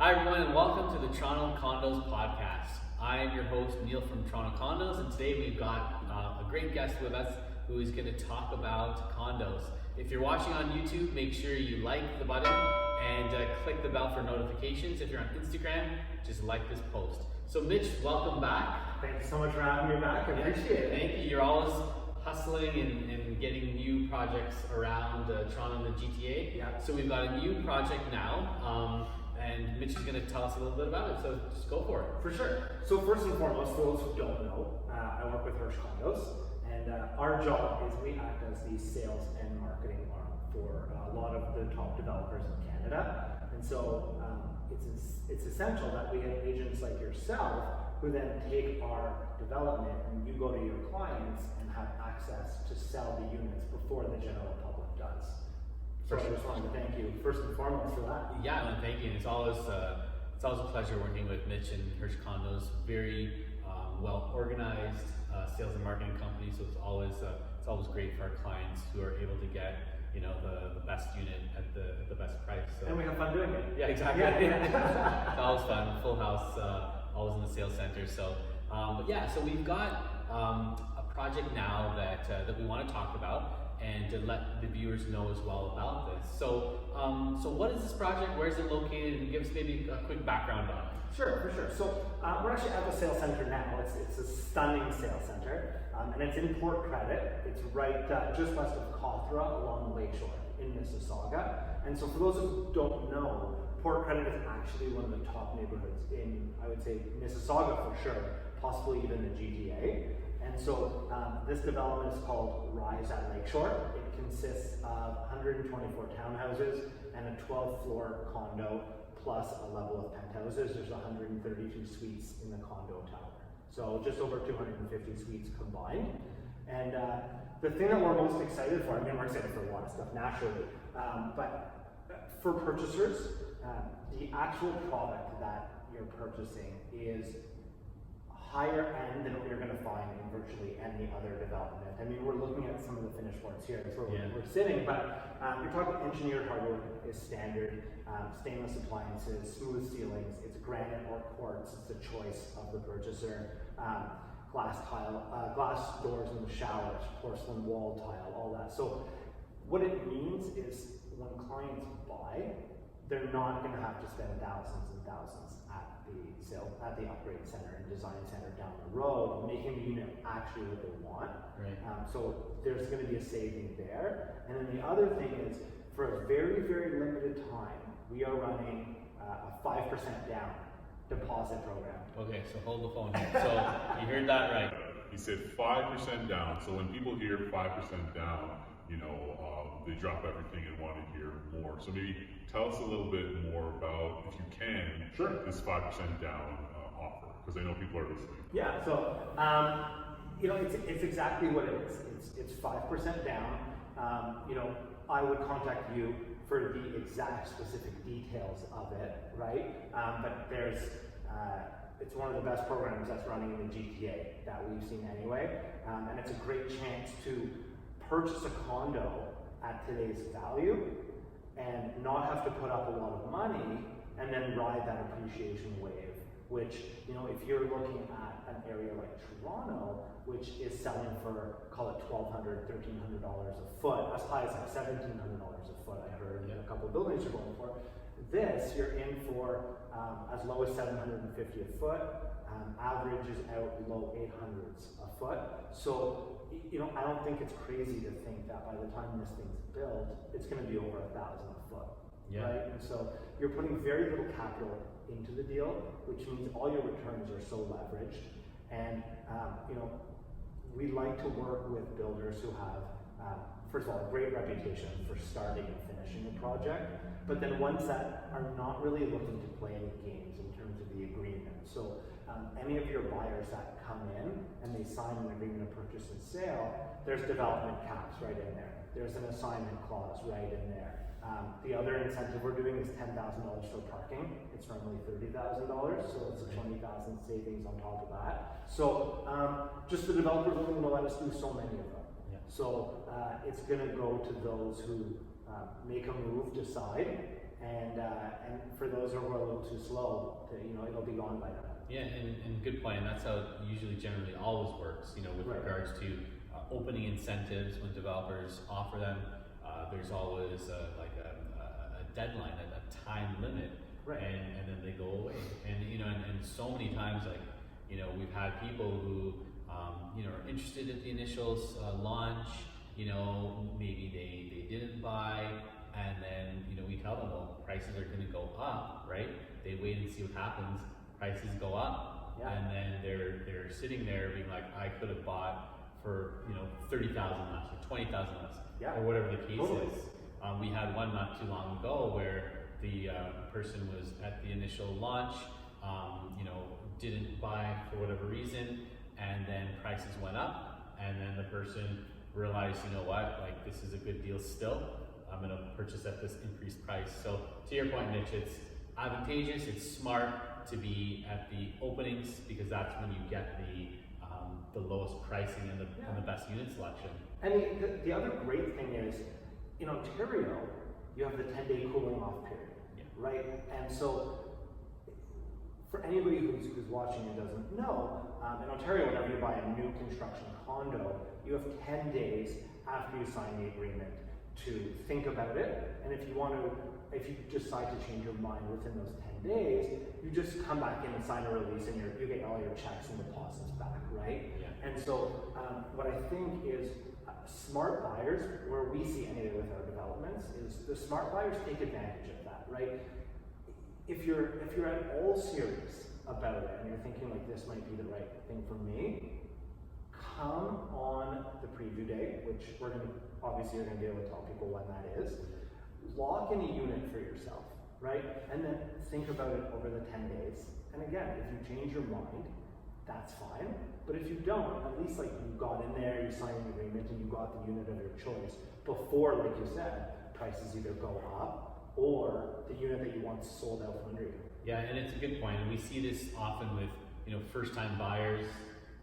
Hi everyone and welcome to the Toronto Condos podcast. I am your host Neil from Toronto Condos, and today we've got a great guest with us who is going to talk about condos. If you're watching on YouTube, make sure you like the button and click the bell for notifications. If you're on Instagram, just like this post. So Mitch, welcome back. Thank you so much for having me back. I appreciate it. Thank you. You're always hustling and getting new projects around Toronto and the GTA. Yeah. So we've got a new project now. And Mitch is going to tell us a little bit about it, so just go for it. For sure. So first and foremost, for those who don't know, I work with Hersh Condos, and our job is we act as the sales and marketing arm for a lot of the top developers in Canada. And so it's essential that we have agents like yourself who then take our development and you go to your clients and have access to sell the units before the general public does. So I just wanted to thank you first and foremost for that. Yeah, and thank you. It's always a pleasure working with Mitch and Hersh Condos. Very well organized sales and marketing company. So it's always great for our clients who are able to get the best unit at the best price. So. And we have fun doing it. Yeah, exactly. Yeah. It's always fun. Full house, always in the sales center. So, so we've got a project now that we want to talk about, and to let the viewers know as well about this. So, what is this project? Where is it located? And give us maybe a quick background on it. Sure, for sure. So we're actually at the sales center now. It's a stunning sales center, and it's in Port Credit. It's right just west of Cawthra along Lakeshore in Mississauga. And so for those who don't know, Port Credit is actually one of the top neighborhoods in, I would say, Mississauga for sure, possibly even the GTA. And so this development is called Rise at Lakeshore. It consists of 124 townhouses and a 12-floor condo plus a level of penthouses. There's 132 suites in the condo tower. So just over 250 suites combined. And the thing that we're most excited for, we're excited for a lot of stuff naturally, but for purchasers, the actual product that you're purchasing is higher end than what you're going to find in virtually any other development. We're looking at some of the finished floors here. That's where we're sitting, but you're talking engineered hardwood is standard, stainless appliances, smooth ceilings. It's granite or quartz. It's the choice of the purchaser. Glass doors in the showers, porcelain wall tile, all that. So what it means is when clients buy, they're not going to have to spend thousands and thousands at the upgrade center and design center down the road, making the unit actually what they want. Right. So there's going to be a saving there. And then the other thing is, for a very, very limited time, we are running a 5% down deposit program. Okay, so hold the phone here. So you heard that right. He said 5% down. So when people hear 5% down, they drop everything and want to hear more. So maybe tell us a little bit more about, if you can, this 5% down offer, because I know people are listening. Yeah, so it's exactly what it is. It's 5% down. I would contact you for the exact specific details of it, right? But it's one of the best programs that's running in the GTA that we've seen anyway, and it's a great chance to purchase a condo at today's value and not have to put up a lot of money and then ride that appreciation wave, which, if you're looking at an area like Toronto, which is selling for, call it $1,200, $1,300 a foot, as high as like $1,700 a foot, I heard a couple of buildings are going for. This, you're in for as low as $750 a foot, average is out low 800s a foot. So, I don't think it's crazy to think that by the time this thing's built, it's going to be over $1,000 a foot, right? And so you're putting very little capital into the deal, which means all your returns are so leveraged. And we like to work with builders who have, first of all, a great reputation for starting and finishing a project, but then ones that are not really looking to play any games in terms of the agreement. So any of your buyers that come in and they sign an agreement of purchase and sale, there's development caps right in there. There's an assignment clause right in there. The other incentive we're doing is $10,000 for parking. It's normally $30,000, so it's a $20,000 savings on top of that. So just the developers are going to let us do so many of them. So it's going to go to those who make a move, decide, and for those who are a little too slow, it'll be gone by then. Yeah, and good point. And that's how it usually generally always works, with Right. regards to opening incentives when developers offer them. There's always a deadline, a time limit, Right. and then they go away. And and so many times, we've had people who are interested at the initial launch. Maybe they didn't buy, and then we tell them, well, prices are going to go up, right? They wait and see what happens. Prices go up, Yeah. and then they're sitting there being like, I could have bought for 30,000 less or 20,000 less, Yeah. or whatever the case Totally. is. We had one not too long ago where the person was at the initial launch, didn't buy for whatever reason, and then prices went up, and then the person realized, like, this is a good deal still. I'm going to purchase at this increased price. So to your point, Mitch, it's advantageous, it's smart to be at the openings because that's when you get the lowest pricing and the best unit selection. And the other great thing is, in Ontario, you have the 10-day cooling off period, Yeah. right? And so, for anybody who's watching and doesn't know, in Ontario, whenever you buy a new construction condo, you have 10 days after you sign the agreement to think about it. And if you decide to change your mind within those 10 days, you just come back in and sign a release, and you get all your checks and deposits back, right? Yeah. And so, what I think is smart buyers, where we see anyway with our developments, is the smart buyers take advantage of that, right? If you're at all serious about it and you're thinking like this might be the right thing for me, come on the preview day, which you're gonna be able to tell people when that is. Lock in a unit for yourself, right? And then think about it over the 10 days. And again, if you change your mind, that's fine. But if you don't, at least like you got in there, you signed an agreement, and you got the unit of your choice before, like you said, prices either go up or the unit that you want sold out from under you. Yeah, and it's a good point. And we see this often with first-time buyers,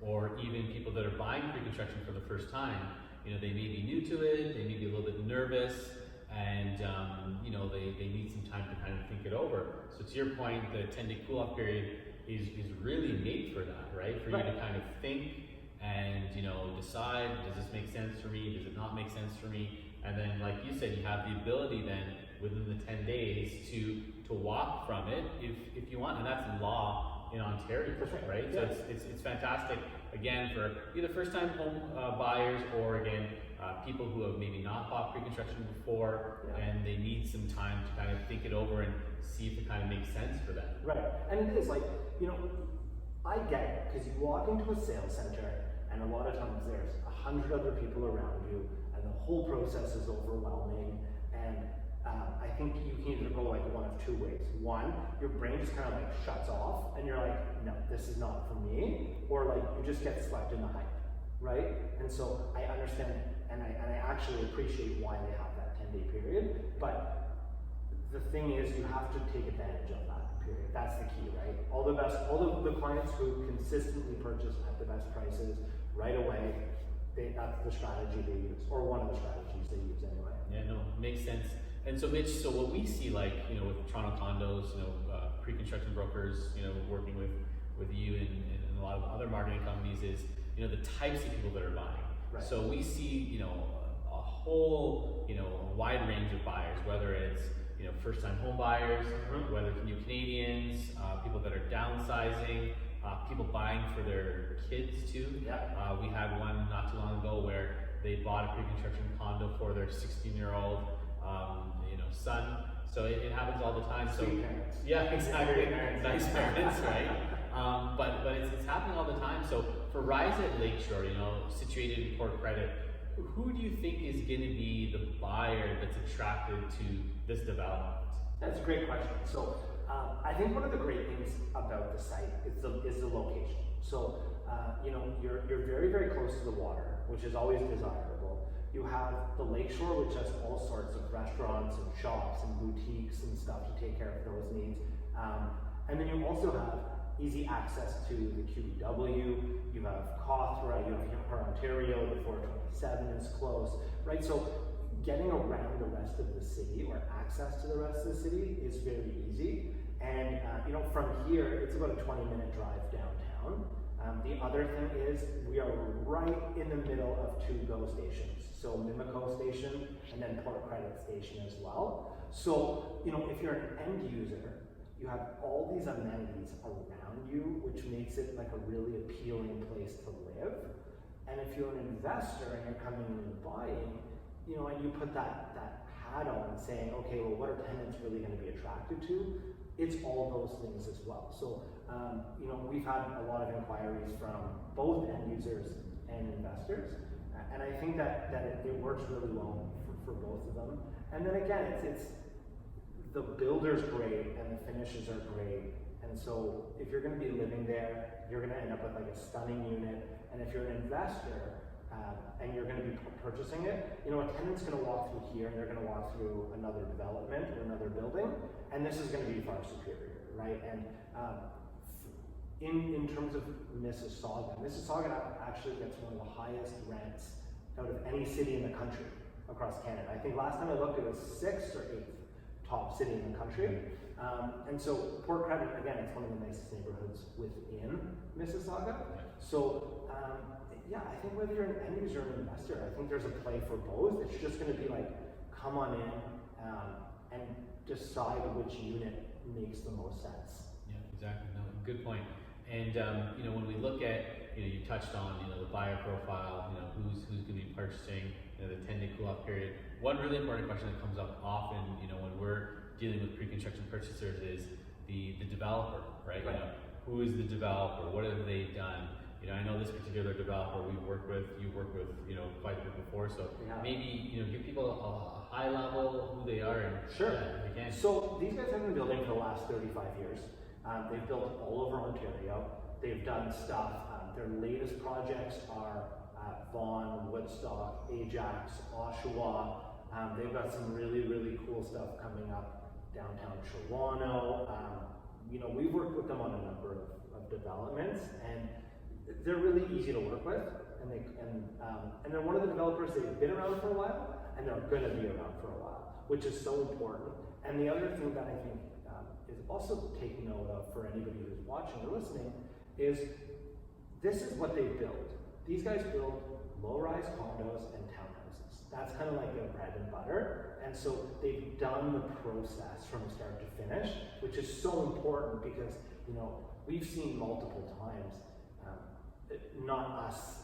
or even people that are buying pre-construction for the first time. They may be new to it, they may be a little bit nervous, and they need some time to kind of think it over. So to your point, the 10-day cool-off period is really made for that, right? For you to kind of think and decide, does this make sense for me? Does it not make sense for me? And then, like you said, you have the ability then within the 10 days to walk from it if you want, and that's law in Ontario, right? Yeah. So it's fantastic again for either first-time home buyers, or again people who have maybe not bought pre-construction before, and they need some time to kind of think it over and see if it kind of makes sense for them. Right, and it is like, I get it, because you walk into a sales center, and a lot of times there's 100 other people around you, and the whole process is overwhelming, and I think you can either go like one of two ways. One, your brain just kind of like shuts off, and you're like, no, this is not for me, or like you just get swept in the hype, right? And so I understand, and I actually appreciate why they have that 10-day period, but the thing is, you have to take advantage of that period. That's the key, right? All the clients who consistently purchase at the best prices right away, that's the strategy they use, or one of the strategies they use anyway. Yeah, no, makes sense. And so Mitch, so what we see with Toronto Condos, pre-construction brokers, working with you and a lot of other marketing companies is, the types of people that are buying. Right. So we see, a whole, wide range of buyers, whether it's, first-time home buyers, whether it's new Canadians, people that are downsizing, people buying for their kids too. Yeah. We had one not too long ago where they bought a pre-construction condo for their 16-year-old son. So it happens all the time. So Sweet parents. yeah, exactly. Parents. Nice parents, right? But it's happening all the time. So for Rise at Lakeshore, situated in Port Credit, who do you think is going to be the buyer that's attracted to this development? That's a great question. So I think one of the great things about the site is the location. So you're very, very close to the water, which is always desirable. You have the Lakeshore, which has all sorts of restaurants and shops and boutiques and stuff to take care of those needs. And then you also have easy access to the QEW. You have Cawthra, you have Ontario, the 427 is close, right? So getting around the rest of the city or access to the rest of the city is very easy. And from here, it's about a 20-minute drive downtown. The other thing is we are right in the middle of two GO stations. So Mimico Station and then Port Credit Station as well. So, if you're an end user, you have all these amenities around you, which makes it like a really appealing place to live. And if you're an investor and you're coming in and buying, and you put that hat on saying, okay, well, what are tenants really going to be attracted to? It's all those things as well. So, we've had a lot of inquiries from both end users and investors, and I think that it works really well for both of them. And then again, it's the builder's great and the finishes are great. And so if you're going to be living there, you're going to end up with like a stunning unit. And if you're an investor and you're going to be purchasing it, a tenant's going to walk through here and they're going to walk through another development or another building, and this is going to be far superior, right? And in terms of Mississauga actually gets one of the highest rents out of any city in the country across Canada. I think last time I looked, it was 6th or 8th top city in the country. And so Port Credit, again, it's one of the nicest neighborhoods within Mississauga. So I think whether you're an end user or an investor, I think there's a play for both. It's just going to be like, come on in and decide which unit makes the most sense. Yeah, exactly. No, good point. And when we look at, you touched on, the buyer profile, who's going to be purchasing, the 10-day cool-off period. One really important question that comes up often, when we're dealing with pre-construction purchasers is the developer, right? Who is the developer? What have they done? I know this particular developer you've worked with, quite a bit before. So maybe, give people a high level who they are and sure. If they can. So these guys have been building for the last 35 years. They've built all over Ontario. They've done stuff. Their latest projects are Vaughan, Woodstock, Ajax, Oshawa. They've got some really, really cool stuff coming up downtown Toronto. We've worked with them on a number of developments, and they're really easy to work with. And they're one of the developers. They've been around for a while, and they're going to be around for a while, which is so important. And the other thing that I think is also take note of for anybody who's watching or listening is this is what they build. These guys build low-rise condos and townhouses. That's kind of like their bread and butter. And so they've done the process from start to finish, which is so important because, we've seen multiple times, not us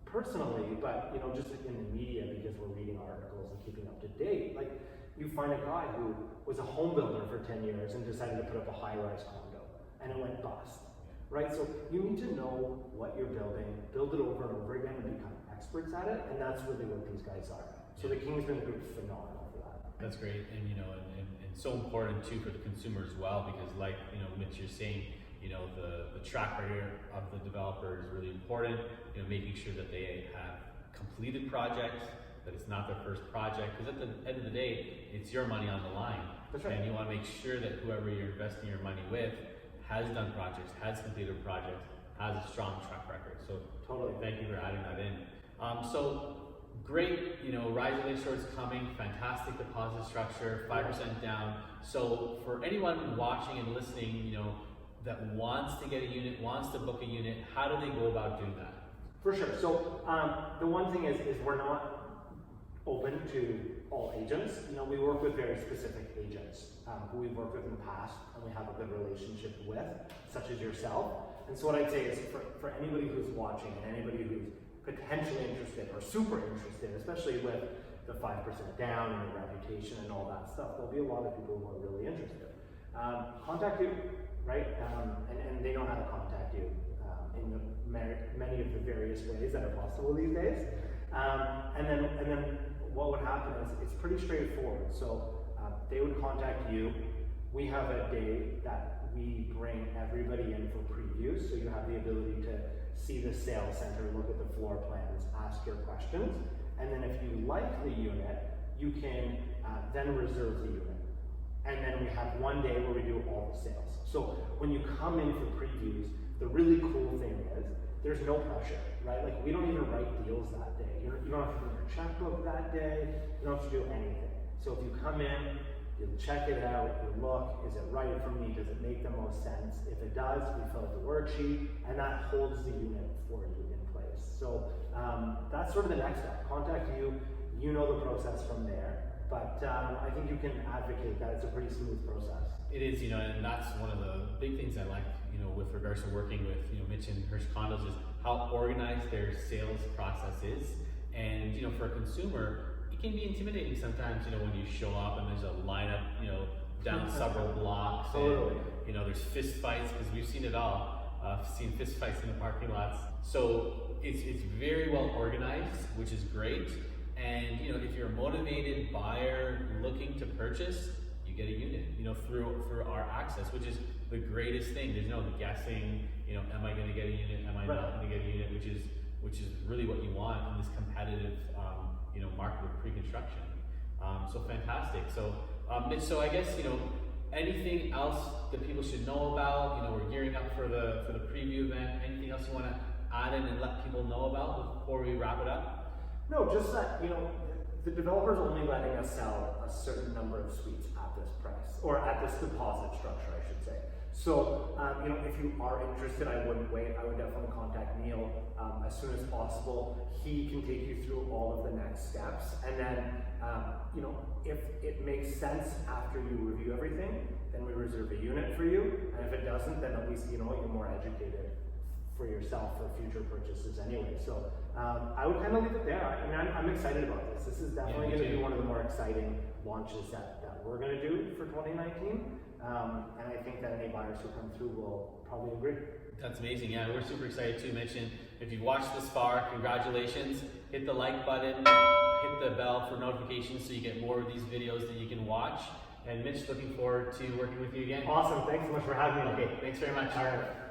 personally, but, just in the media because we're reading articles and keeping up to date. Like, you find a guy who was a home builder for 10 years and decided to put up a high-rise condo, and it went bust. Right, so you need to know what you're building, build it over and over again, and become experts at it, and that's really what these guys are. So the Kingsman Group is phenomenal for that. That's great, and and so important too for the consumer as well, because like Mitch, you're saying, the track record of the developer is really important. Making sure that they have completed projects, that it's not their first project, because at the end of the day, it's your money on the line. That's right. And you want to make sure that whoever you're investing your money with has done projects, has completed projects, has a strong track record. So totally, thank you for adding that in. So great, Rise of Lakeshore is coming, fantastic deposit structure, 5% down. So for anyone watching and listening, that wants to get a unit, wants to book a unit, how do they go about doing that? For sure. So the one thing is we're not open to all agents. We work with very specific agents who we've worked with in the past and we have a good relationship with, such as yourself. And so what I'd say is for anybody who's watching and anybody who's potentially interested or super interested, especially with the 5% down and your reputation and all that stuff, there'll be a lot of people who are really interested. Contact you, right? And they know how to contact you in many of the various ways that are possible these days. And then what would happen is it's pretty straightforward. So they would contact you. We have a day that we bring everybody in for previews, so you have the ability to see the sales center, look at the floor plans, ask your questions, and then if you like the unit, you can then reserve the unit. And then we have one day where we do all the sales. So when you come in for previews, the really cool thing there's no pressure, right? Like we don't even write deals that day. You don't have to bring your checkbook that day. You don't have to do anything. So if you come in, you check it out, you look, is it right for me? Does it make the most sense? If it does, we fill out the worksheet, and that holds the unit for you in place. So that's sort of the next step. Contact you, you know the process from there. But I think you can advocate that it's a pretty smooth process. It is, and that's one of the big things I like, with regards to working with, Mitch and Hersh Condos is how organized their sales process is. And, for a consumer, it can be intimidating sometimes, when you show up and there's a lineup, down several blocks. Totally. And, there's fist fights, because we've seen it all. I've seen fist fights in the parking lots. So it's very well organized, which is great. And if you're a motivated buyer looking to purchase, you get a unit, through our access, which is the greatest thing. There's no guessing, am I going to get a unit? Am I not going to get a unit? Which is really what you want in this competitive, market of pre-construction. So fantastic. So Mitch, so I guess anything else that people should know about? We're gearing up for the preview event. Anything else you want to add in and let people know about before we wrap it up? No, just that, the developer's only letting us sell a certain number of suites at this price, or at this deposit structure, I should say. So, if you are interested, I wouldn't wait. I would definitely contact Neil as soon as possible. He can take you through all of the next steps. And then, if it makes sense after you review everything, then we reserve a unit for you. And if it doesn't, then at least, you're more educated for yourself for future purchases anyway. So I would kind of leave it there. I'm excited about this. This is definitely going to be one of the more exciting launches that we're going to do for 2019. And I think that any buyers who come through will probably agree. That's amazing. Yeah, we're super excited too, Mitch. And if you've watched this far, congratulations. Hit the like button, hit the bell for notifications so you get more of these videos that you can watch. And Mitch, looking forward to working with you again. Awesome. Thanks so much for having me. Okay, thanks very much. All right.